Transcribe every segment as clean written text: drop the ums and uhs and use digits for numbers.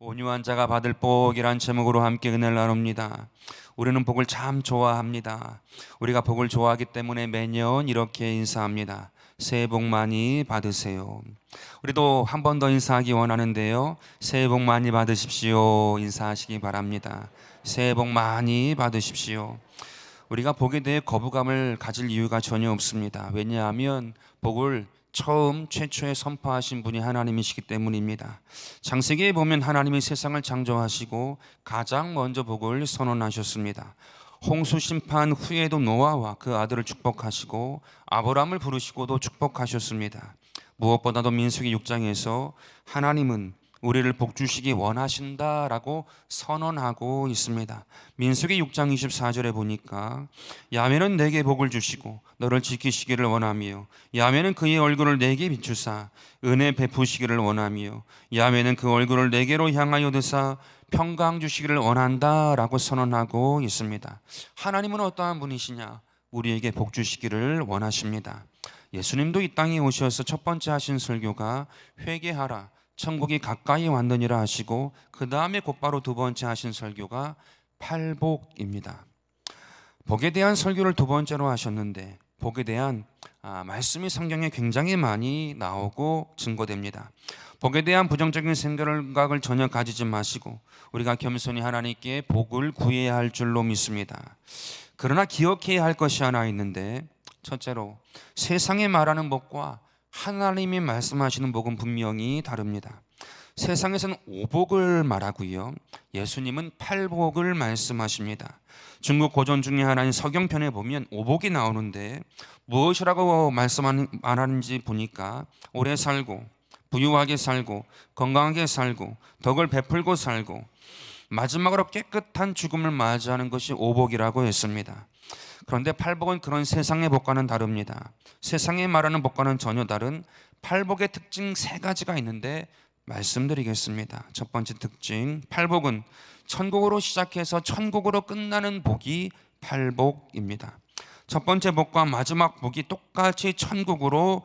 온유한 자가 받을 복이란 제목으로 함께 은혜를 나눕니다. 우리는 복을 참 좋아합니다. 우리가 복을 좋아하기 때문에 매년 이렇게 인사합니다. 새해 복 많이 받으세요. 우리도 한 번 더 인사하기 원하는데요. 새해 복 많이 받으십시오. 인사하시기 바랍니다. 새해 복 많이 받으십시오. 우리가 복에 대해 거부감을 가질 이유가 전혀 없습니다. 왜냐하면 복을 최초에 선포하신 분이 하나님이시기 때문입니다. 창세기에 보면 하나님이 세상을 창조하시고 가장 먼저 복을 선언하셨습니다. 홍수 심판 후에도 노아와 그 아들을 축복하시고 아브라함을 부르시고도 축복하셨습니다. 무엇보다도 민수기 6장에서 하나님은 우리를 복주시기 원하신다라고 선언하고 있습니다. 민수기 6장 24절에 보니까 야훼는 내게 복을 주시고 너를 지키시기를 원하며 야훼는 그의 얼굴을 내게 비추사 은혜 베푸시기를 원하며 야훼는 그 얼굴을 내게로 향하여 드사 평강 주시기를 원한다라고 선언하고 있습니다. 하나님은 어떠한 분이시냐? 우리에게 복 주시기를 원하십니다. 예수님도 이 땅에 오셔서 첫 번째 하신 설교가 회개하라 천국이 가까이 왔느니라 하시고 그 다음에 곧바로 두 번째 하신 설교가 팔복입니다. 복에 대한 설교를 두 번째로 하셨는데 복에 대한 말씀이 성경에 굉장히 많이 나오고 증거됩니다. 복에 대한 부정적인 생각을 전혀 가지지 마시고 우리가 겸손히 하나님께 복을 구해야 할 줄로 믿습니다. 그러나 기억해야 할 것이 하나 있는데 첫째로 세상에 말하는 복과 하나님이 말씀하시는 복은 분명히 다릅니다. 세상에서는 오복을 말하고요, 예수님은 팔복을 말씀하십니다. 중국 고전 중에 하나인 서경편에 보면 오복이 나오는데 무엇이라고 말씀하는지 보니까 오래 살고 부유하게 살고 건강하게 살고 덕을 베풀고 살고 마지막으로 깨끗한 죽음을 맞이하는 것이 오복이라고 했습니다. 그런데 팔복은 그런 세상의 복과는 다릅니다. 세상에 말하는 복과는 전혀 다른 팔복의 특징 세 가지가 있는데 말씀드리겠습니다. 첫 번째 특징, 팔복은 천국으로 시작해서 천국으로 끝나는 복이 팔복입니다. 첫 번째 복과 마지막 복이 똑같이 천국으로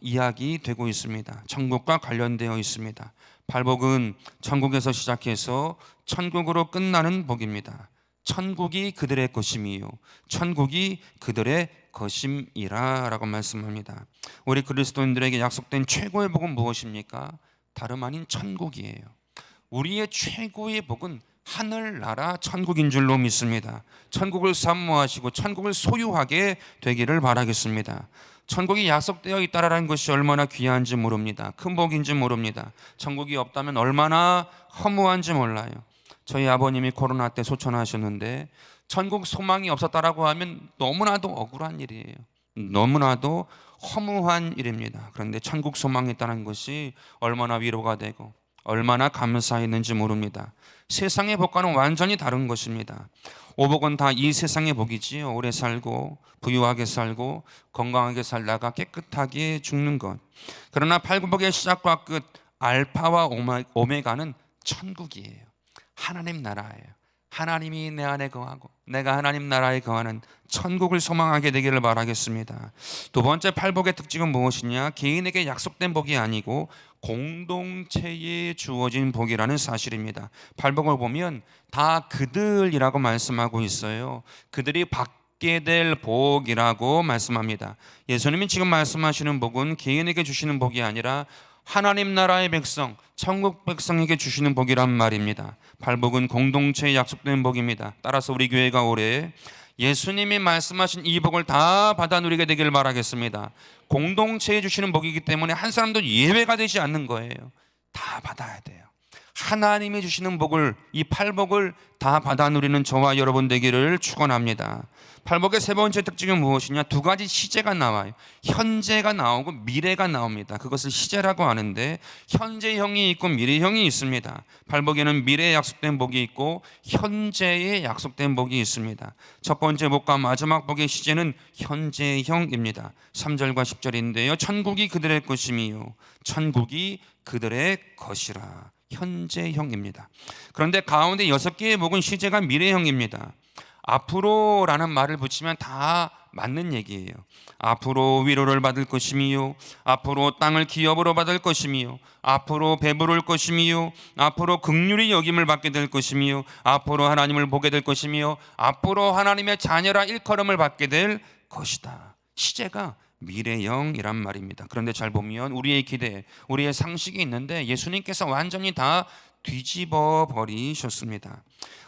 이야기되고 있습니다. 천국과 관련되어 있습니다. 팔복은 천국에서 시작해서 천국으로 끝나는 복입니다. 천국이 그들의 것임이요 천국이 그들의 것임이라 라고 말씀합니다. 우리 그리스도인들에게 약속된 최고의 복은 무엇입니까? 다름 아닌 천국이에요. 우리의 최고의 복은 하늘나라 천국인 줄로 믿습니다. 천국을 사모하시고 천국을 소유하게 되기를 바라겠습니다. 천국이 약속되어 있다라는 것이 얼마나 귀한지 모릅니다. 큰 복인지 모릅니다. 천국이 없다면 얼마나 허무한지 몰라요. 저희 아버님이 코로나 때 소천하셨는데 천국 소망이 없었다라고 하면 너무나도 억울한 일이에요. 너무나도 허무한 일입니다. 그런데 천국 소망이 있다는 것이 얼마나 위로가 되고 얼마나 감사했는지 모릅니다. 세상의 복과는 완전히 다른 것입니다. 오복은 다 이 세상의 복이지요. 오래 살고 부유하게 살고 건강하게 살다가 깨끗하게 죽는 것. 그러나 팔복의 시작과 끝 알파와 오메가는 천국이에요. 하나님 나라예요. 하나님이 내 안에 거하고 내가 하나님 나라에 거하는 천국을 소망하게 되기를 바라겠습니다. 두 번째 팔복의 특징은 무엇이냐? 개인에게 약속된 복이 아니고 공동체에 주어진 복이라는 사실입니다. 팔복을 보면 다 그들이라고 말씀하고 있어요. 그들이 받게 될 복이라고 말씀합니다. 예수님이 지금 말씀하시는 복은 개인에게 주시는 복이 아니라 하나님 나라의 백성, 천국 백성에게 주시는 복이란 말입니다. 팔복은 공동체에 약속된 복입니다. 따라서 우리 교회가 올해 예수님이 말씀하신 이 복을 다 받아 누리게 되기를 바라겠습니다. 공동체에 주시는 복이기 때문에 한 사람도 예외가 되지 않는 거예요. 다 받아야 돼요. 하나님이 주시는 복을, 이 팔복을 다 받아 누리는 저와 여러분 되기를 축원합니다. 팔복의 세 번째 특징은 무엇이냐? 두 가지 시제가 나와요. 현재가 나오고 미래가 나옵니다. 그것을 시제라고 하는데 현재형이 있고 미래형이 있습니다. 팔복에는 미래에 약속된 복이 있고 현재에 약속된 복이 있습니다. 첫 번째 복과 마지막 복의 시제는 현재형입니다. 3절과 10절인데요. 천국이 그들의 것이며 천국이 그들의 것이라. 현재형입니다. 그런데 가운데 6개의 복은 시제가 미래형입니다. 앞으로라는 말을 붙이면 다 맞는 얘기예요. 앞으로 위로를 받을 것이미요, 앞으로 땅을 기업으로 받을 것이미요, 앞으로 배부를 것이미요, 앞으로 긍휼히 여김을 받게 될 것이미요, 앞으로 하나님을 보게 될 것이미요, 앞으로 하나님의 자녀라 일컬음을 받게 될 것이다. 시제가 미래형이란 말입니다. 그런데 잘 보면 우리의 기대, 우리의 상식이 있는데 예수님께서 완전히 다 뒤집어 버리셨습니다.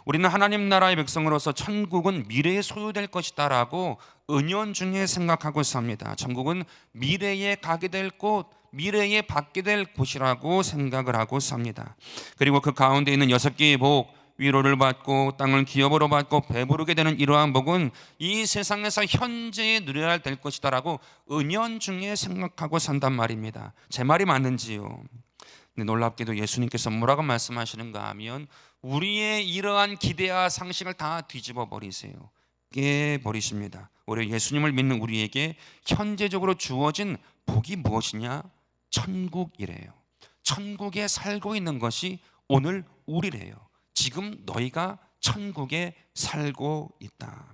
우리는 하나님 나라의 백성으로서 천국은 미래에 소유될 것이다 라고 은연중에 생각하고 삽니다. 천국은 미래에 가게 될 곳, 미래에 받게 될 곳이라고 생각을 하고 삽니다. 그리고 그 가운데 있는 6개의 복, 위로를 받고 땅을 기업으로 받고 배부르게 되는 이러한 복은 이 세상에서 현재에 누려야 될 것이다 라고 은연중에 생각하고 산단 말입니다. 제 말이 맞는지요? 근데 놀랍게도 예수님께서 뭐라고 말씀하시는가 하면 우리의 이러한 기대와 상식을 다 뒤집어 버리세요. 깨버리십니다. 오히려 예수님을 믿는 우리에게 현재적으로 주어진 복이 무엇이냐? 천국이래요. 천국에 살고 있는 것이 오늘 우리래요. 지금 너희가 천국에 살고 있다.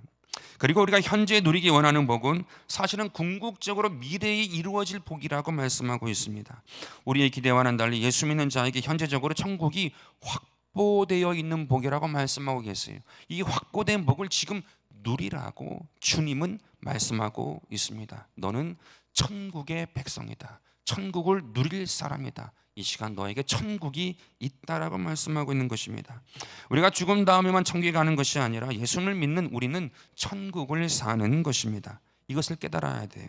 그리고 우리가 현재 누리기 원하는 복은 사실은 궁극적으로 미래에 이루어질 복이라고 말씀하고 있습니다. 우리의 기대와는 달리 예수 믿는 자에게 현재적으로 천국이 확보되어 있는 복이라고 말씀하고 계세요. 이 확보된 복을 지금 누리라고 주님은 말씀하고 있습니다. 너는 천국의 백성이다. 천국을 누릴 사람이다. 이 시간 너에게 천국이 있다라고 말씀하고 있는 것입니다. 우리가 죽음 다음에만 천국에 가는 것이 아니라 예수를 믿는 우리는 천국을 사는 것입니다. 이것을 깨달아야 돼요.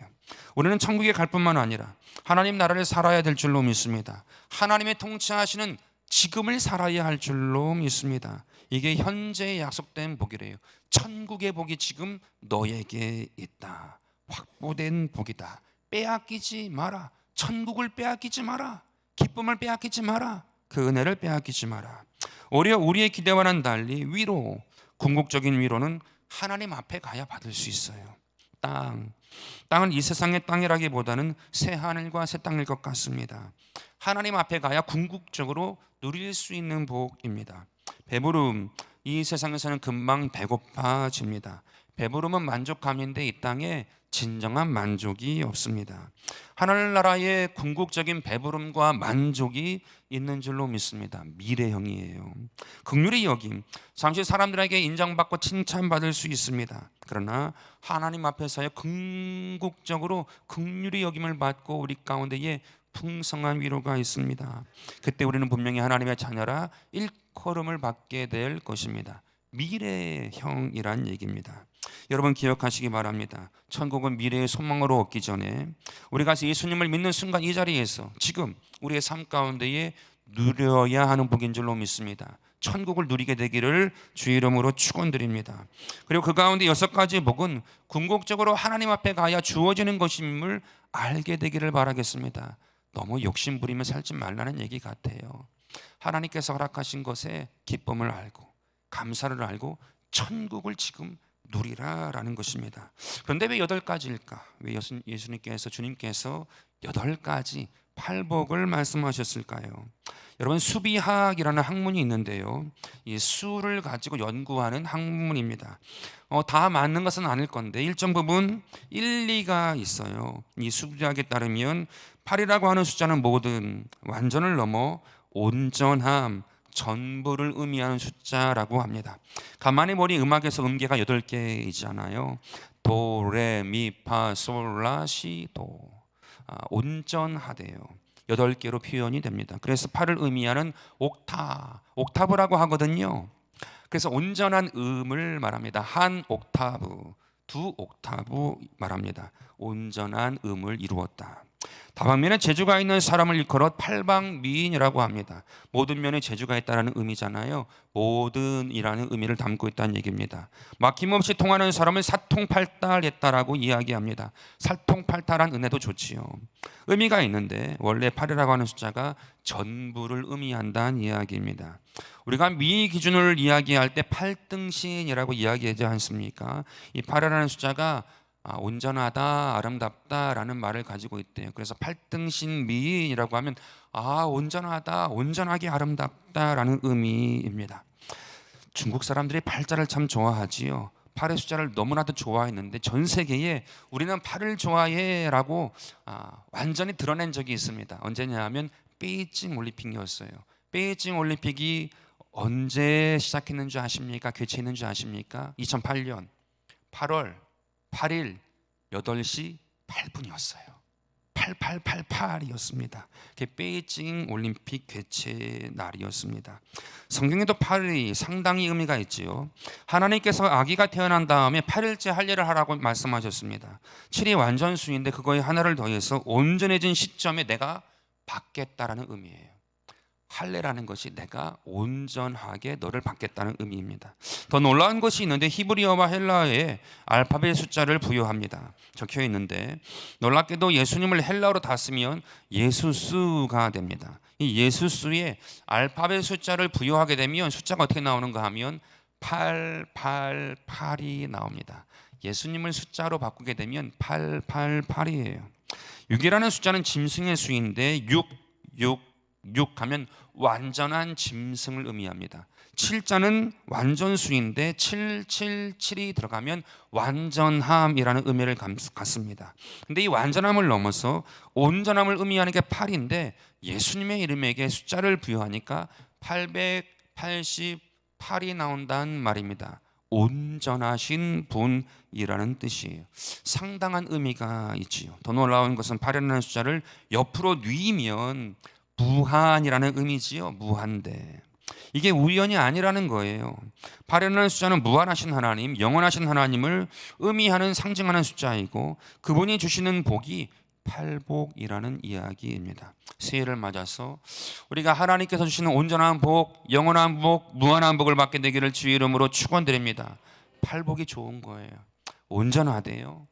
우리는 천국에 갈 뿐만 아니라 하나님 나라를 살아야 될 줄로 믿습니다. 하나님의 통치하시는 지금을 살아야 할 줄로 믿습니다. 이게 현재에 약속된 복이래요. 천국의 복이 지금 너에게 있다. 확보된 복이다. 빼앗기지 마라. 천국을 빼앗기지 마라. 기쁨을 빼앗기지 마라. 그 은혜를 빼앗기지 마라. 오히려 우리의 기대와는 달리 위로, 궁극적인 위로는 하나님 앞에 가야 받을 수 있어요. 땅은 이 세상의 땅이라기보다는 새 하늘과 새 땅일 것 같습니다. 하나님 앞에 가야 궁극적으로 누릴 수 있는 복입니다. 배부름, 이 세상에서는 금방 배고파집니다. 배부름은 만족감인데 이 땅에 진정한 만족이 없습니다. 하늘나라의 궁극적인 배부름과 만족이 있는 줄로 믿습니다. 미래형이에요. 긍휼히 여김, 잠시 사람들에게 인정받고 칭찬받을 수 있습니다. 그러나 하나님 앞에서의 궁극적으로 긍휼히 여김을 받고 우리 가운데에 풍성한 위로가 있습니다. 그때 우리는 분명히 하나님의 자녀라 일컬음을 받게 될 것입니다. 미래형이란 얘기입니다. 여러분 기억하시기 바랍니다. 천국은 미래의 소망으로 얻기 전에 우리가 예수님을 믿는 순간 이 자리에서 지금 우리의 삶 가운데에 누려야 하는 복인 줄로 믿습니다. 천국을 누리게 되기를 주의 이름으로 축원드립니다. 그리고 그 가운데 6가지 복은 궁극적으로 하나님 앞에 가야 주어지는 것임을 알게 되기를 바라겠습니다. 너무 욕심 부리며 살지 말라는 얘기 같아요. 하나님께서 허락하신 것에 기쁨을 알고 감사를 알고 천국을 지금 누리라라는 것입니다. 그런데 왜 8가지일까? 왜 예수님께서 주님께서 8가지 팔복을 말씀하셨을까요? 여러분 수비학이라는 학문이 있는데요. 이 수를 가지고 연구하는 학문입니다. 다 맞는 것은 아닐 건데 일정 부분 일리가 있어요. 이 수비학에 따르면 8이라고 하는 숫자는 모든 완전을 넘어 온전함, 전부를 의미하는 숫자라고 합니다. 가만히 보니 음악에서 음계가 8개이잖아요. 도, 레, 미, 파, 솔, 라, 시, 도. 온전하대요. 8개로 표현이 됩니다. 그래서 8을 의미하는 옥타브라고 하거든요. 그래서 온전한 음을 말합니다. 한 옥타브, 2옥타브 말합니다. 온전한 음을 이루었다. 다방면에 재주가 있는 사람을 일컬어 팔방미인이라고 합니다. 모든 면에 재주가 있다는 의미잖아요. 모든이라는 의미를 담고 있다는 얘기입니다. 막힘없이 통하는 사람을 사통팔달했다라고 이야기합니다. 사통팔달한 은혜도 좋지요. 의미가 있는데 원래 8이라고 하는 숫자가 전부를 의미한다는 이야기입니다. 우리가 미 기준을 이야기할 때 8등신이라고 이야기하지 않습니까? 이 8이라는 숫자가 온전하다, 아름답다라는 말을 가지고 있대요. 그래서 8등신 미인이라고 하면 온전하다, 온전하게 아름답다라는 의미입니다. 중국 사람들이 팔자를 참 좋아하지요. 8의 숫자를 너무나도 좋아했는데 전 세계에 우리는 8을 좋아해라고 완전히 드러낸 적이 있습니다. 언제냐 하면 베이징 올림픽이었어요. 베이징 올림픽이 언제 시작했는 줄 아십니까? 개최했는 줄 아십니까? 2008년 8월 8일 8시 8분이었어요. 8888이었습니다. 그게 베이징 올림픽 개최 날이었습니다. 성경에도 8일이 상당히 의미가 있지요. 하나님께서 아기가 태어난 다음에 8일째 할례를 하라고 말씀하셨습니다. 7이 완전수인데 그거에 하나를 더해서 온전해진 시점에 내가 받겠다라는 의미예요. 할례라는 것이 내가 온전하게 너를 받겠다는 의미입니다. 더 놀라운 것이 있는데 히브리어와 헬라어에 알파벳 숫자를 부여합니다. 적혀 있는데 놀랍게도 예수님을 헬라어로 다 쓰면 예수수가 됩니다. 이 예수수에 알파벳 숫자를 부여하게 되면 숫자가 어떻게 나오는가 하면 888이 나옵니다. 예수님을 숫자로 바꾸게 되면 888이에요. 6이라는 숫자는 짐승의 수인데 6 하면 완전한 짐승을 의미합니다. 7자는 완전수인데 777이 들어가면 완전함이라는 의미를 갖습니다. 근데 이 완전함을 넘어서 온전함을 의미하는 게 8인데 예수님의 이름에게 숫자를 부여하니까 888이 나온다는 말입니다. 온전하신 분이라는 뜻이에요. 상당한 의미가 있지요. 더 놀라운 것은 8이라는 숫자를 옆으로 뉘면 무한이라는 의미지요. 무한대. 이게 우연이 아니라는 거예요. 8이라는 숫자는 무한하신 하나님, 영원하신 하나님을 의미하는 상징하는 숫자이고 그분이 주시는 복이 팔복이라는 이야기입니다. 새해를 맞아서 우리가 하나님께서 주시는 온전한 복, 영원한 복, 무한한 복을 받게 되기를 주의 이름으로 축원드립니다. 팔복이 좋은 거예요. 온전하대요,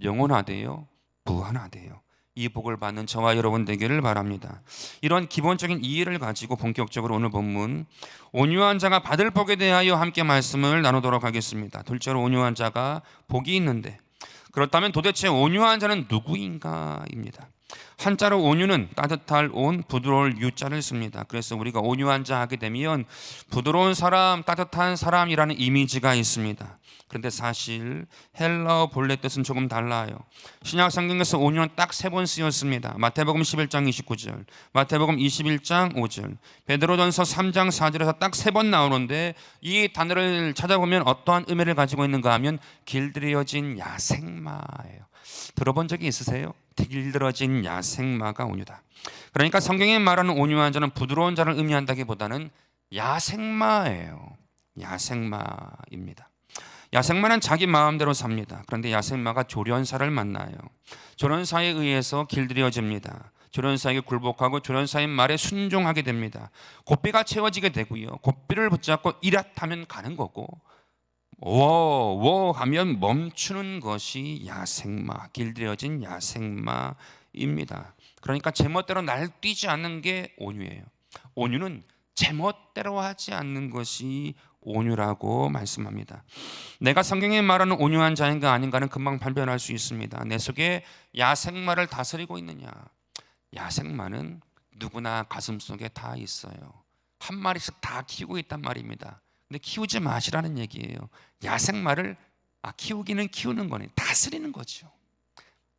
영원하대요, 무한하대요. 이 복을 받는 저와 여러분 되기를 바랍니다. 이런 기본적인 이해를 가지고 본격적으로 오늘 본문 온유한 자가 받을 복에 대하여 함께 말씀을 나누도록 하겠습니다. 둘째로 온유한 자가 복이 있는데 그렇다면 도대체 온유한 자는 누구인가입니다. 한자로 온유는 따뜻할 온, 부드러울 유자를 씁니다. 그래서 우리가 온유한 자 하게 되면 부드러운 사람, 따뜻한 사람이라는 이미지가 있습니다. 그런데 사실 헬라어 본래 뜻은 조금 달라요. 신약 성경에서 온유는 딱 3번 쓰였습니다. 마태복음 11장 29절, 마태복음 21장 5절, 베드로전서 3장 4절에서 딱 3번 나오는데 이 단어를 찾아보면 어떠한 의미를 가지고 있는가 하면 길들여진 야생마예요. 들어본 적이 있으세요? 길들어진 야생마가 온유다. 그러니까 성경에 말하는 온유한 자는 부드러운 자를 의미한다기보다는 야생마예요. 야생마입니다. 야생마는 자기 마음대로 삽니다. 그런데 야생마가 조련사를 만나요. 조련사에 의해서 길들여집니다. 조련사에게 굴복하고 조련사의 말에 순종하게 됩니다. 고삐가 채워지게 되고요. 고삐를 붙잡고 이랏하면 가는 거고 워 하면 멈추는 것이 야생마, 길들여진 야생마입니다. 그러니까 제멋대로 날뛰지 않는 게 온유예요. 온유는 제멋대로 하지 않는 것이 온유라고 말씀합니다. 내가 성경에 말하는 온유한 자인가 아닌가는 금방 판별할 수 있습니다. 내 속에 야생마를 다스리고 있느냐. 야생마는 누구나 가슴속에 다 있어요. 한 마리씩 다 키우고 있단 말입니다. 근데 키우지 마시라는 얘기예요. 야생마를 키우기는 키우는 거네, 다스리는 거죠.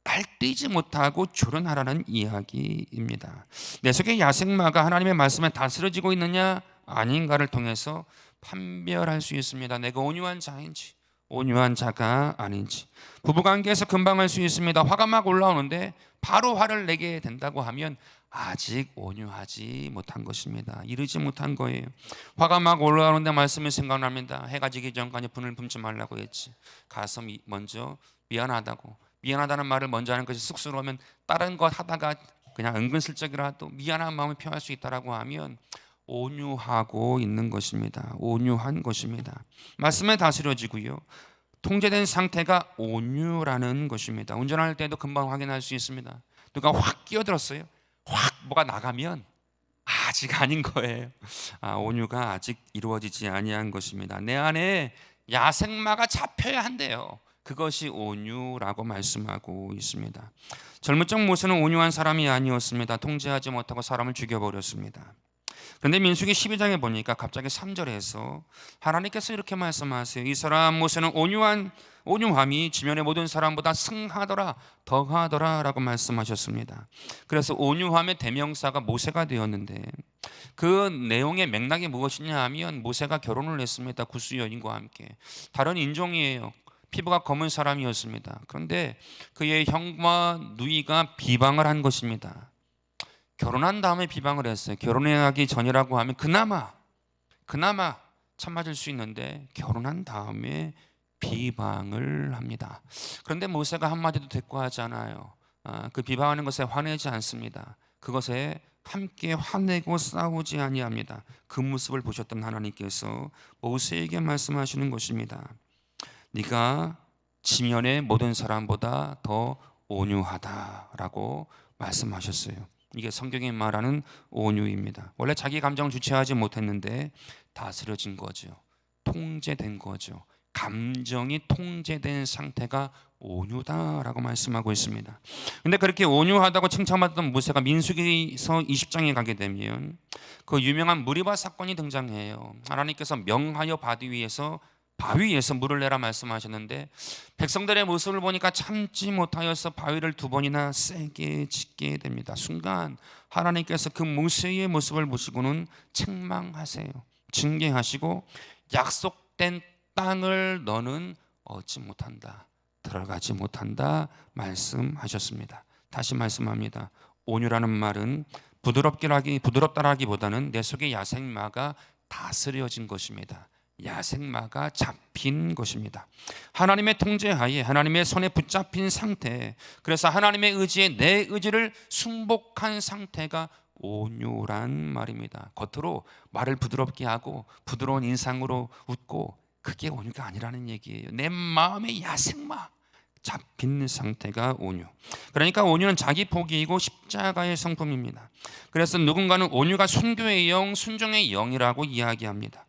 날뛰지 못하고 조련하라는 이야기입니다. 내 속에 야생마가 하나님의 말씀에 다스려지고 있느냐 아닌가를 통해서 판별할 수 있습니다. 내가 온유한 자인지 온유한 자가 아닌지. 부부관계에서 금방 알 수 있습니다. 화가 막 올라오는데 바로 화를 내게 된다고 하면 아직 온유하지 못한 것입니다. 이르지 못한 거예요. 화가 막 올라오는데 말씀이 생각납니다. 해가 지기 전까지 분을 품지 말라고 했지. 가서 먼저 미안하다는 말을 먼저 하는 것이 쑥스러우면 다른 것 하다가 그냥 은근슬쩍이라도 미안한 마음을 표할 수 있다라고 하면 온유하고 있는 것입니다. 온유한 것입니다. 말씀에 다스려지고요. 통제된 상태가 온유라는 것입니다. 운전할 때도 금방 확인할 수 있습니다. 누가 확 끼어들었어요. 확 뭐가 나가면 아직 아닌 거예요. 온유가 아직 이루어지지 아니한 것입니다. 내 안에 야생마가 잡혀야 한대요. 그것이 온유라고 말씀하고 있습니다. 젊은 적 모세는 온유한 사람이 아니었습니다. 통제하지 못하고 사람을 죽여버렸습니다. 그런데 민수기 12장에 보니까 갑자기 3절에서 하나님께서 이렇게 말씀하세요. 이 사람 모세는 온유함이 지면의 모든 사람보다 승하더라, 더하더라 라고 말씀하셨습니다. 그래서 온유함의 대명사가 모세가 되었는데 그 내용의 맥락이 무엇이냐 하면 모세가 결혼을 했습니다. 구스 여인과 함께. 다른 인종이에요. 피부가 검은 사람이었습니다. 그런데 그의 형과 누이가 비방을 한 것입니다. 결혼한 다음에 비방을 했어요. 결혼하기 전이라고 하면 그나마 참아줄 수 있는데 결혼한 다음에 비방을 합니다. 그런데 모세가 한마디도 대꾸하지 않아요. 그 비방하는 것에 화내지 않습니다. 그것에 함께 화내고 싸우지 아니합니다. 그 모습을 보셨던 하나님께서 모세에게 말씀하시는 것입니다. 네가 지면의 모든 사람보다 더 온유하다라고 말씀하셨어요. 이게 성경이 말하는 온유입니다. 원래 자기 감정을 주체하지 못했는데 다스려진 거죠. 통제된 거죠. 감정이 통제된 상태가 온유다라고 말씀하고 있습니다. 근데 그렇게 온유하다고 칭찬받던 모세가 민수기서 20장에 가게 되면 그 유명한 무리바 사건이 등장해요. 하나님께서 명하여 바위 위에서 물을 내라 말씀하셨는데 백성들의 모습을 보니까 참지 못하여서 바위를 2번이나 세게 짓게 됩니다. 순간 하나님께서 그 모세의 모습을 보시고는 책망하세요. 징계하시고 약속된 땅을 너는 얻지 못한다, 들어가지 못한다 말씀하셨습니다. 다시 말씀합니다. 온유라는 말은 부드럽다라기보다는 내 속의 야생마가 다스려진 것입니다. 야생마가 잡힌 것입니다. 하나님의 통제하에 하나님의 손에 붙잡힌 상태, 그래서 하나님의 의지에 내 의지를 순복한 상태가 온유란 말입니다. 겉으로 말을 부드럽게 하고 부드러운 인상으로 웃고 그게 온유가 아니라는 얘기예요. 내 마음의 야생마 잡힌 상태가 온유. 그러니까 온유는 자기 포기이고 십자가의 성품입니다. 그래서 누군가는 온유가 순교의 영, 순종의 영이라고 이야기합니다.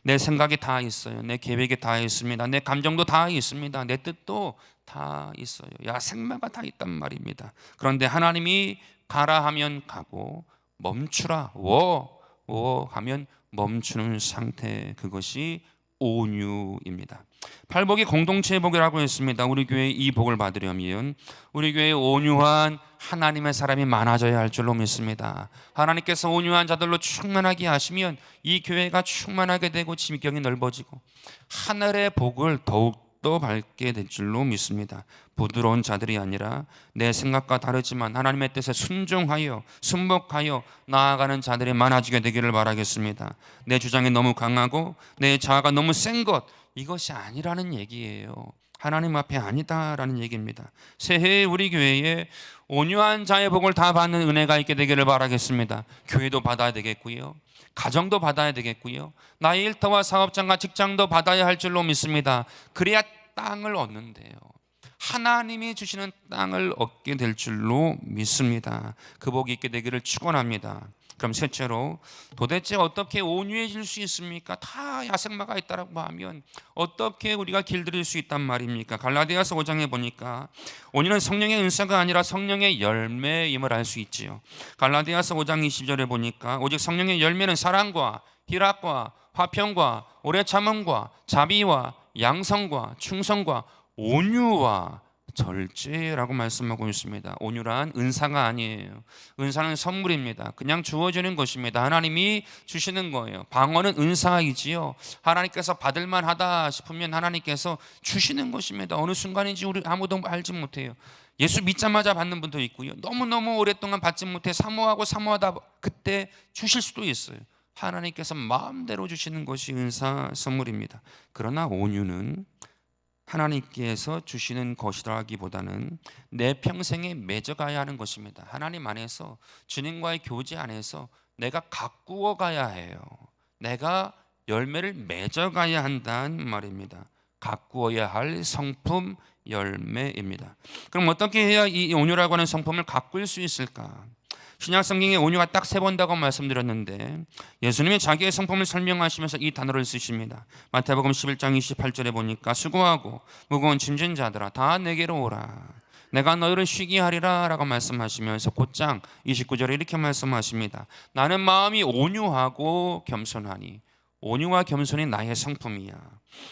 내 생각이 다 있어요. 내 계획이 다 있습니다. 내 감정도 다 있습니다. 내 뜻도 다 있어요. 야생마가 다 있단 말입니다. 그런데 하나님이 가라 하면 가고 멈추라 워 하면 멈추는 상태, 그것이 온유입니다. 팔복이 공동체의 복이라고 했습니다. 우리 교회에 이 복을 받으려면 우리 교회에 온유한 하나님의 사람이 많아져야 할 줄로 믿습니다. 하나님께서 온유한 자들로 충만하게 하시면 이 교회가 충만하게 되고 지경이 넓어지고 하늘의 복을 더욱더 밟게 될 줄로 믿습니다. 부드러운 자들이 아니라 내 생각과 다르지만 하나님의 뜻에 순종하여 순복하여 나아가는 자들이 많아지게 되기를 바라겠습니다. 내 주장이 너무 강하고 내 자아가 너무 센 것, 이것이 아니라는 얘기예요. 하나님 앞에 아니다라는 얘기입니다. 새해에 우리 교회에 온유한 자의 복을 다 받는 은혜가 있게 되기를 바라겠습니다. 교회도 받아야 되겠고요, 가정도 받아야 되겠고요, 나의 일터와 사업장과 직장도 받아야 할 줄로 믿습니다. 그래야 땅을 얻는데요, 하나님이 주시는 땅을 얻게 될 줄로 믿습니다. 그 복이 있게 되기를 축원합니다. 그럼 셋째로, 도대체 어떻게 온유해질 수 있습니까? 다 야생마가 있다라고 하면 어떻게 우리가 길들일 수 있단 말입니까? 갈라디아서 5장에 보니까 온유는 성령의 은사가 아니라 성령의 열매임을 알 수 있지요. 갈라디아서 5장 20절에 보니까 오직 성령의 열매는 사랑과 희락과 화평과 오래 참음과 자비와 양성과 충성과 온유와 절제라고 말씀하고 있습니다. 온유란 은사가 아니에요. 은사는 선물입니다. 그냥 주어지는 것입니다. 하나님이 주시는 거예요. 방언은 은사이지요. 하나님께서 받을만 하다 싶으면 하나님께서 주시는 것입니다. 어느 순간인지 우리 아무도 알지 못해요. 예수 믿자마자 받는 분도 있고요, 너무너무 오랫동안 받지 못해 사모하다 그때 주실 수도 있어요. 하나님께서 마음대로 주시는 것이 은사 선물입니다. 그러나 온유는 하나님께서 주시는 것이라기보다는 내 평생에 맺어가야 하는 것입니다. 하나님 안에서, 주님과의 교제 안에서 내가 가꾸어 가야 해요. 내가 열매를 맺어가야 한다는 말입니다. 가꾸어야 할 성품, 열매입니다. 그럼 어떻게 해야 이 온유라고 하는 성품을 가꿀 수 있을까? 신약 성경에 온유가 딱 3번다고 말씀드렸는데 예수님이 자기의 성품을 설명하시면서 이 단어를 쓰십니다. 마태복음 11장 28절에 보니까 수고하고 무거운 짐진 자들아 다 내게로 오라. 내가 너희를 쉬게 하리라 라고 말씀하시면서 곧장 29절에 이렇게 말씀하십니다. 나는 마음이 온유하고 겸손하니. 온유와 겸손이 나의 성품이야.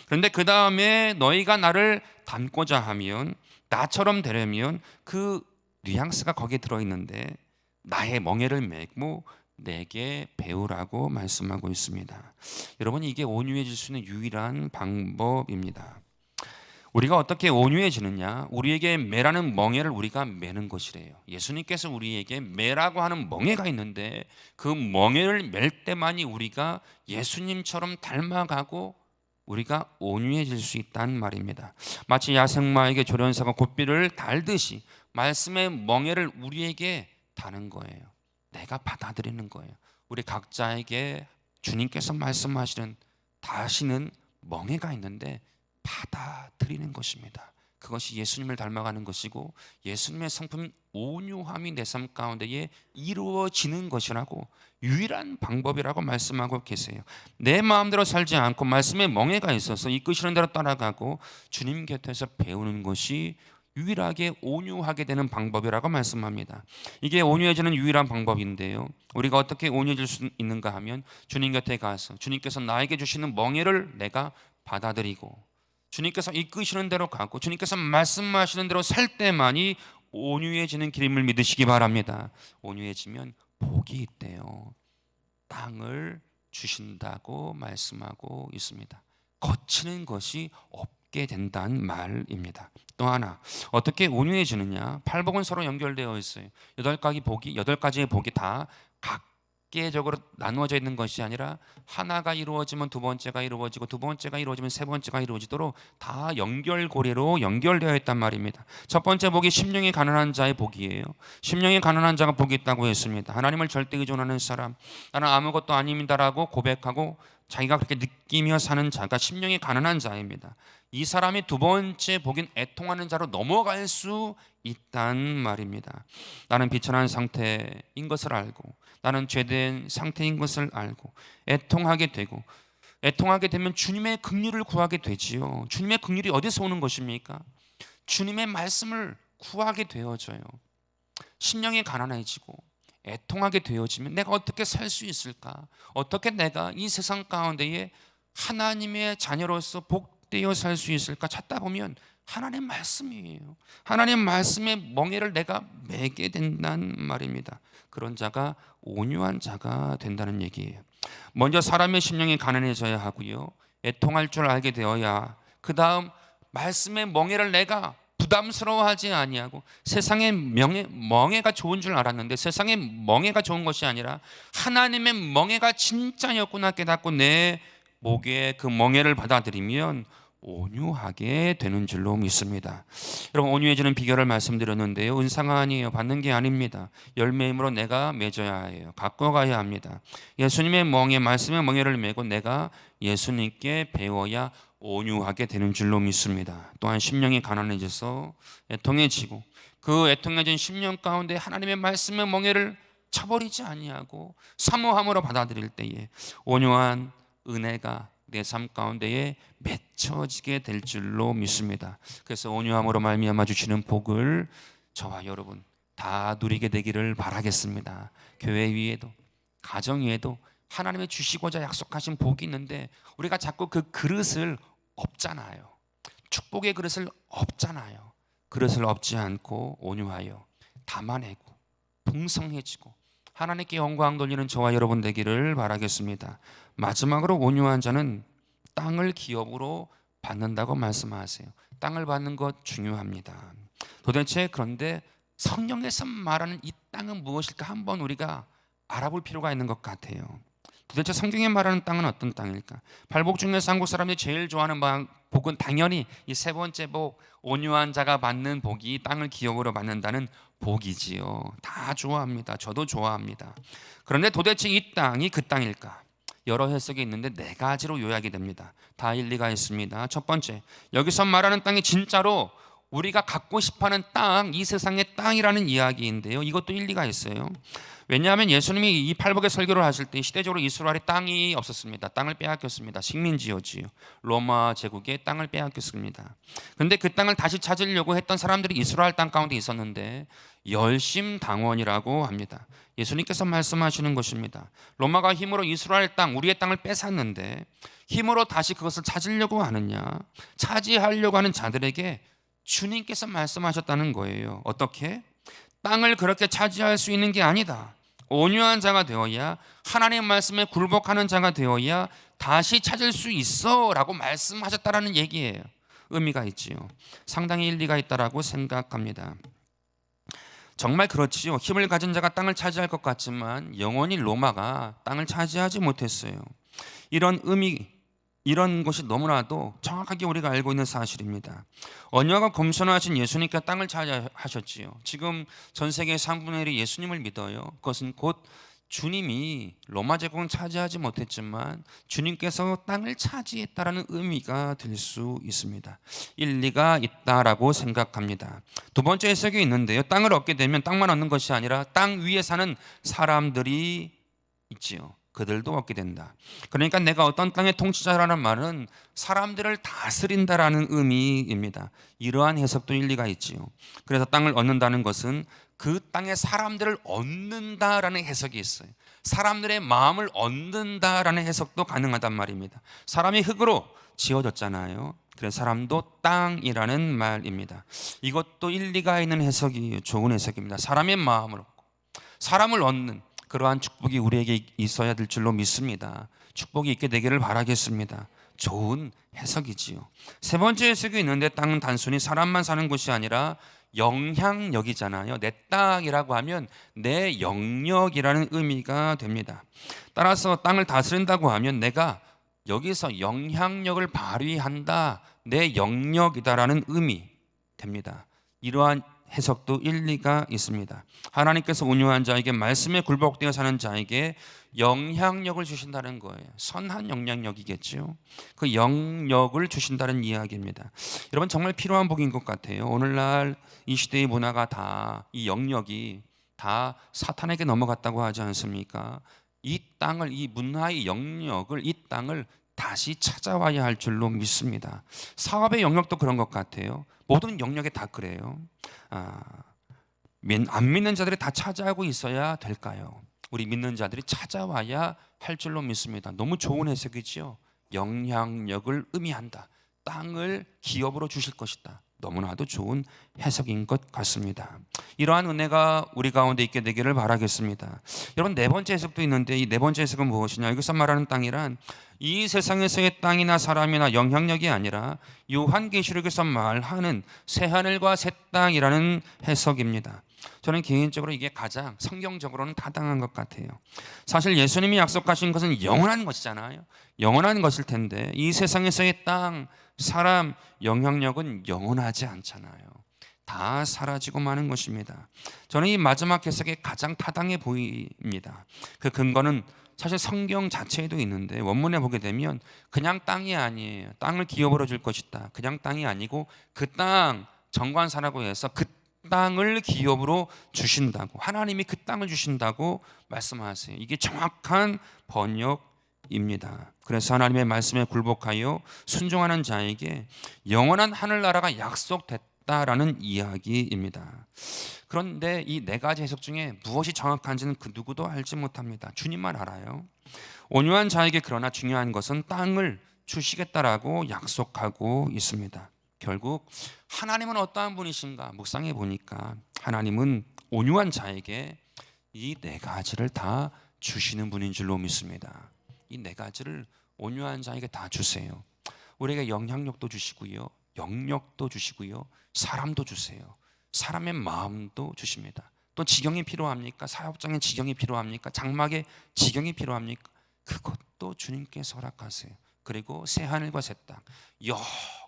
그런데 그 다음에 너희가 나를 닮고자 하면, 나처럼 되려면 그 뉘앙스가 거기에 들어있는데 나의 멍에를 메고 내게 배우라고 말씀하고 있습니다. 여러분, 이게 온유해질 수 있는 유일한 방법입니다. 우리가 어떻게 온유해지느냐? 우리에게 매라는 멍에를 우리가 매는 것이래요. 예수님께서 우리에게 매라고 하는 멍에가 있는데 그 멍에를 맬 때만이 우리가 예수님처럼 닮아가고 우리가 온유해질 수 있다는 말입니다. 마치 야생마에게 조련사가 고삐를 달듯이 말씀의 멍에를 우리에게 다는 거예요. 내가 받아들이는 거예요. 우리 각자에게 주님께서 말씀하시는 다시는 멍에가 있는데 받아들이는 것입니다. 그것이 예수님을 닮아가는 것이고 예수님의 성품 온유함이 내 삶 가운데에 이루어지는 것이라고, 유일한 방법이라고 말씀하고 계세요. 내 마음대로 살지 않고 말씀에 멍에가 있어서 이끄시는 대로 따라가고 주님 곁에서 배우는 것이 유일하게 온유하게 되는 방법이라고 말씀합니다. 이게 온유해지는 유일한 방법인데요, 우리가 어떻게 온유해질 수 있는가 하면 주님 곁에 가서 주님께서 나에게 주시는 멍에를 내가 받아들이고 주님께서 이끄시는 대로 가고 주님께서 말씀하시는 대로 살 때만이 온유해지는 길임을 믿으시기 바랍니다. 온유해지면 복이 있대요. 땅을 주신다고 말씀하고 있습니다. 거치는 것이 없게 된다는 말입니다. 또 하나, 어떻게 온유해지느냐? 팔복은 서로 연결되어 있어요. 8가지의 복이 다 각계적으로 나누어져 있는 것이 아니라 하나가 이루어지면 두 번째가 이루어지고 두 번째가 이루어지면 세 번째가 이루어지도록 다 연결고리로 연결되어 있단 말입니다. 첫 번째 복이 심령이 가난한 자의 복이에요. 심령이 가난한 자가 복이 있다고 했습니다. 하나님을 절대 의존하는 사람, 나는 아무것도 아닙니다라고 고백하고 자기가 그렇게 느끼며 사는 자가 심령이 가난한 자입니다. 이 사람이 두 번째 복인 애통하는 자로 넘어갈 수 있단 말입니다. 나는 비천한 상태인 것을 알고 나는 죄된 상태인 것을 알고 애통하게 되고, 애통하게 되면 주님의 긍휼을 구하게 되지요. 주님의 긍휼이 어디서 오는 것입니까? 주님의 말씀을 구하게 되어져요. 심령이 가난해지고 애통하게 되어지면 내가 어떻게 살 수 있을까? 어떻게 내가 이 세상 가운데에 하나님의 자녀로서 복되어 살 수 있을까 찾다 보면 하나님 말씀이에요. 하나님 말씀의 멍에를 내가 매게 된다는 말입니다. 그런 자가 온유한 자가 된다는 얘기예요. 먼저 사람의 심령이 가난해져야 하고요, 애통할 줄 알게 되어야 그 다음 말씀의 멍에를 내가 부담스러워하지 아니하고, 세상의 멍에가 좋은 줄 알았는데 세상의 멍에가 좋은 것이 아니라 하나님의 멍에가 진짜였구나 깨닫고 내 목에 그 멍에를 받아들이면 온유하게 되는 줄로 믿습니다. 여러분, 온유해지는 비결을 말씀드렸는데요, 은사가 아니에요. 받는 게 아닙니다. 열매임으로 내가 맺어야 해요. 갖고 가야 합니다. 예수님의 멍에, 말씀의 멍에를 메고 내가 예수님께 배워야 온유하게 되는 줄로 믿습니다. 또한 심령이 가난해져서 애통해지고 그 애통해진 심령 가운데 하나님의 말씀의 멍에를 쳐버리지 아니하고 사모함으로 받아들일 때에 온유한 은혜가 내 삶 가운데에 맺혀지게 될 줄로 믿습니다. 그래서 온유함으로 말미암아 주시는 복을 저와 여러분 다 누리게 되기를 바라겠습니다. 교회 위에도 가정 위에도 하나님의 주시고자 약속하신 복이 있는데 우리가 자꾸 그 그릇을 엎잖아요. 축복의 그릇을 엎잖아요. 그릇을 엎지 않고 온유하여 담아내고 풍성해지고 하나님께 영광 돌리는 저와 여러분 되기를 바라겠습니다. 마지막으로 온유한 자는 땅을 기업으로 받는다고 말씀하세요. 땅을 받는 것 중요합니다. 도대체 그런데 성경에서 말하는 이 땅은 무엇일까 한번 우리가 알아볼 필요가 있는 것 같아요. 도대체 성경에 말하는 땅은 어떤 땅일까? 팔복 중에서 한국 사람들이 제일 좋아하는 복은 당연히 이 세 번째 복, 온유한 자가 받는 복이 땅을 기업으로 받는다는 복이지요. 다 좋아합니다. 저도 좋아합니다. 그런데 도대체 이 땅이 그 땅일까? 여러 해석이 있는데 4가지로 요약이 됩니다. 다 일리가 있습니다. 첫 번째, 여기서 말하는 땅이 진짜로 우리가 갖고 싶어하는 땅, 이 세상의 땅이라는 이야기인데요, 이것도 일리가 있어요. 왜냐하면 예수님이 이 팔복의 설교를 하실 때 시대적으로 이스라엘에 땅이 없었습니다. 땅을 빼앗겼습니다. 식민지였지요. 로마 제국의 땅을 빼앗겼습니다. 그런데 그 땅을 다시 찾으려고 했던 사람들이 이스라엘 땅 가운데 있었는데 열심당원이라고 합니다. 예수님께서 말씀하시는 것입니다. 로마가 힘으로 이스라엘 땅, 우리의 땅을 뺏었는데 힘으로 다시 그것을 찾으려고 하느냐, 차지하려고 하는 자들에게 주님께서 말씀하셨다는 거예요. 어떻게? 땅을 그렇게 차지할 수 있는 게 아니다. 온유한 자가 되어야, 하나님의 말씀에 굴복하는 자가 되어야 다시 찾을 수 있어 라고 말씀하셨다라는 얘기예요. 의미가 있지요. 상당히 일리가 있다라고 생각합니다. 정말 그렇지요. 힘을 가진 자가 땅을 차지할 것 같지만 영원히 로마가 땅을 차지하지 못했어요. 이런 의미, 이런 것이 너무나도 정확하게 우리가 알고 있는 사실입니다. 언약과 검선하신 예수님께서 땅을 차지하셨지요. 지금 전 세계 3분의 1이 예수님을 믿어요. 그것은 곧 주님이 로마 제국은 차지하지 못했지만 주님께서 땅을 차지했다라는 의미가 될 수 있습니다. 일리가 있다라고 생각합니다. 두 번째 해석이 있는데요. 땅을 얻게 되면 땅만 얻는 것이 아니라 땅 위에 사는 사람들이 있지요. 그들도 얻게 된다. 그러니까 내가 어떤 땅의 통치자라는 말은 사람들을 다스린다라는 의미입니다. 이러한 해석도 일리가 있지요. 그래서 땅을 얻는다는 것은 그 땅의 사람들을 얻는다라는 해석이 있어요. 사람들의 마음을 얻는다라는 해석도 가능하단 말입니다. 사람이 흙으로 지어졌잖아요. 그래서 사람도 땅이라는 말입니다. 이것도 일리가 있는 해석이 좋은 해석입니다. 사람의 마음을 얻고 사람을 얻는 그러한 축복이 우리에게 있어야 될 줄로 믿습니다. 축복이 있게 되기를 바라겠습니다. 좋은 해석이지요. 세 번째 해석이 있는데 땅은 단순히 사람만 사는 곳이 아니라 영향력이잖아요. 내 땅이라고 하면 내 영역이라는 의미가 됩니다. 따라서 땅을 다스린다고 하면 내가 여기서 영향력을 발휘한다, 내 영역이다라는 의미 됩니다. 이러한 해석도 일리가 있습니다. 하나님께서 온유한 자에게, 말씀에 굴복되어 사는 자에게 영향력을 주신다는 거예요. 선한 영향력이겠죠. 그 영역을 주신다는 이야기입니다. 여러분, 정말 필요한 복인 것 같아요. 오늘날 이 시대의 문화가 다, 이 영역이 다 사탄에게 넘어갔다고 하지 않습니까? 이 땅을, 이 문화의 영역을, 이 땅을 다시 찾아와야 할 줄로 믿습니다. 사업의 영역도 그런 것 같아요. 모든 영역에 다 그래요. 안 믿는 자들이 다 찾아오고 있어야 될까요? 우리 믿는 자들이 찾아와야 할 줄로 믿습니다. 너무 좋은 해석이지요. 영향력을 의미한다. 땅을 기업으로 주실 것이다. 너무나도 좋은 해석인 것 같습니다. 이러한 은혜가 우리 가운데 있게 되기를 바라겠습니다. 여러분, 네 번째 해석도 있는데 이 네 번째 해석은 무엇이냐? 여기서 말하는 땅이란 이 세상에서의 땅이나 사람이나 영향력이 아니라 요한계시록에서 말하는 새하늘과 새 땅이라는 해석입니다. 저는 개인적으로 이게 가장 성경적으로는 타당한 것 같아요. 사실 예수님이 약속하신 것은 영원한 것이잖아요. 영원한 것일 텐데 이 세상에서의 땅, 사람, 영향력은 영원하지 않잖아요. 다 사라지고 마는 것입니다. 저는 이 마지막 해석이 가장 타당해 보입니다. 그 근거는 사실 성경 자체에도 있는데 원문에 보게 되면 그냥 땅이 아니에요. 땅을 기업으로 줄 것이다. 그냥 땅이 아니고 그 땅 정관사라고 해서 그 땅을 기업으로 주신다고, 하나님이 그 땅을 주신다고 말씀하세요. 이게 정확한 번역입니다. 그래서 하나님의 말씀에 굴복하여 순종하는 자에게 영원한 하늘나라가 약속됐다라는 이야기입니다. 그런데 이 네 가지 해석 중에 무엇이 정확한지는 그 누구도 알지 못합니다. 주님만 알아요. 온유한 자에게 그러나 중요한 것은 땅을 주시겠다라고 약속하고 있습니다. 결국 하나님은 어떠한 분이신가 묵상해 보니까 하나님은 온유한 자에게 이 네 가지를 다 주시는 분인 줄로 믿습니다. 이 네 가지를 온유한 자에게 다 주세요. 우리에게 영향력도 주시고요, 영역도 주시고요, 사람도 주세요. 사람의 마음도 주십니다. 또 지경이 필요합니까? 사업장에 지경이 필요합니까? 장막에 지경이 필요합니까? 그것도 주님께서 허락하세요. 그리고 새 하늘과 새 땅,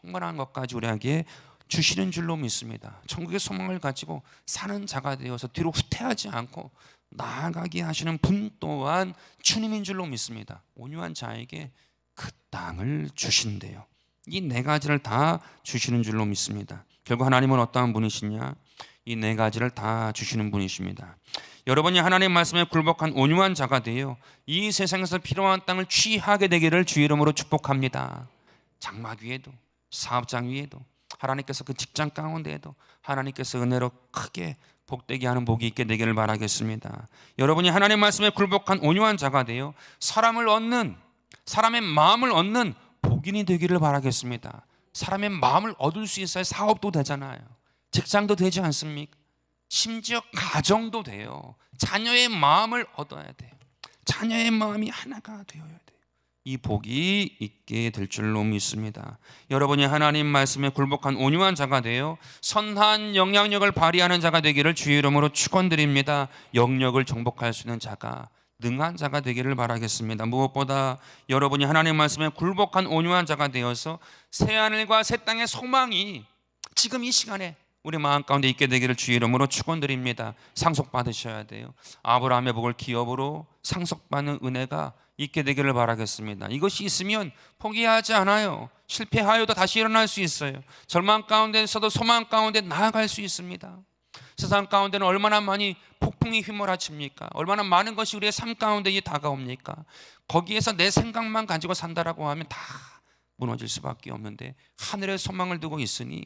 영원한 것까지 우리에게 주시는 줄로 믿습니다. 천국의 소망을 가지고 사는 자가 되어서 뒤로 후퇴하지 않고 나아가게 하시는 분 또한 주님인 줄로 믿습니다. 온유한 자에게 그 땅을 주신대요. 이 네 가지를 다 주시는 줄로 믿습니다. 결국 하나님은 어떠한 분이시냐? 이 네 가지를 다 주시는 분이십니다. 여러분이 하나님 말씀에 굴복한 온유한 자가 되어 이 세상에서 필요한 땅을 취하게 되기를 주 이름으로 축복합니다. 장막 위에도, 사업장 위에도, 하나님께서 그 직장 가운데에도 하나님께서 은혜로 크게 복되게 하는 복이 있게 되기를 바라겠습니다. 여러분이 하나님 말씀에 굴복한 온유한 자가 되어 사람을 얻는, 사람의 마음을 얻는 복인이 되기를 바라겠습니다. 사람의 마음을 얻을 수 있어야 사업도 되잖아요. 직장도 되지 않습니까? 심지어 가정도 돼요. 자녀의 마음을 얻어야 돼요. 자녀의 마음이 하나가 되어야 돼요. 이 복이 있게 될 줄로 믿습니다. 여러분이 하나님 말씀에 굴복한 온유한 자가 되어 선한 영향력을 발휘하는 자가 되기를 주의 이름으로 축원드립니다. 영역을 정복할 수 있는 자가, 능한 자가 되기를 바라겠습니다. 무엇보다 여러분이 하나님 말씀에 굴복한 온유한 자가 되어서 새하늘과 새 땅의 소망이 지금 이 시간에 우리 마음 가운데 있게 되기를 주의 이름으로 축원드립니다. 상속받으셔야 돼요. 아브라함의 복을 기업으로 상속받는 은혜가 있게 되기를 바라겠습니다. 이것이 있으면 포기하지 않아요. 실패하여도 다시 일어날 수 있어요. 절망 가운데서도 소망 가운데 나아갈 수 있습니다. 세상 가운데는 얼마나 많이 폭풍이 휘몰아칩니까? 얼마나 많은 것이 우리의 삶 가운데에 다가옵니까? 거기에서 내 생각만 가지고 산다라고 하면 다 무너질 수밖에 없는데, 하늘에 소망을 두고 있으니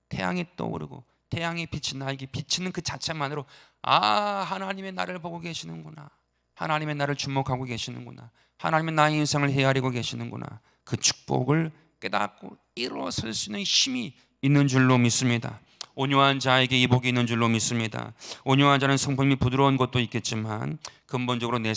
태양이 떠오르고 태양의 빛이 나에게 비치는 그 자체만으로 하나님의 나를 보고 계시는구나, 하나님의 나를 주목하고 계시는구나, 하나님의 나의 인생을 헤아리고 계시는구나, 그 축복을 깨닫고 일어설 수 있는 힘이 있는 줄로 믿습니다. 온유한 자에게 이 복이 있는 줄로 믿습니다. 온유한 자는 성품이 부드러운 것도 있겠지만 근본적으로 내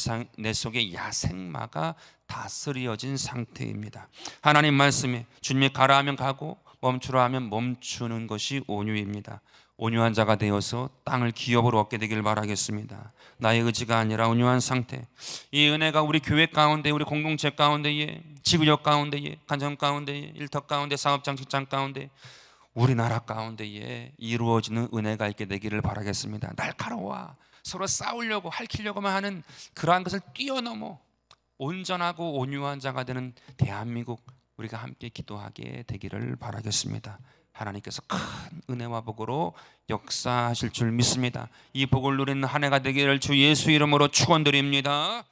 속에 야생마가 다스려진 상태입니다. 하나님 말씀에 주님이 가라 하면 가고 멈추라 하면 멈추는 것이 온유입니다. 온유한 자가 되어서 땅을 기업으로 얻게 되길 바라겠습니다. 나의 의지가 아니라 온유한 상태, 이 은혜가 우리 교회 가운데, 우리 공동체 가운데에, 지구력 가운데에, 가정 가운데에, 일터 가운데, 사업장, 직장 가운데, 우리나라 가운데에 이루어지는 은혜가 있게 되기를 바라겠습니다. 날카로워 서로 싸우려고 핥히려고만 하는 그러한 것을 뛰어넘어 온전하고 온유한 자가 되는 대한민국, 우리가 함께 기도하게 되기를 바라겠습니다. 하나님께서 큰 은혜와 복으로 역사하실 줄 믿습니다. 이 복을 누리는 한 해가 되기를 주 예수 이름으로 축원드립니다.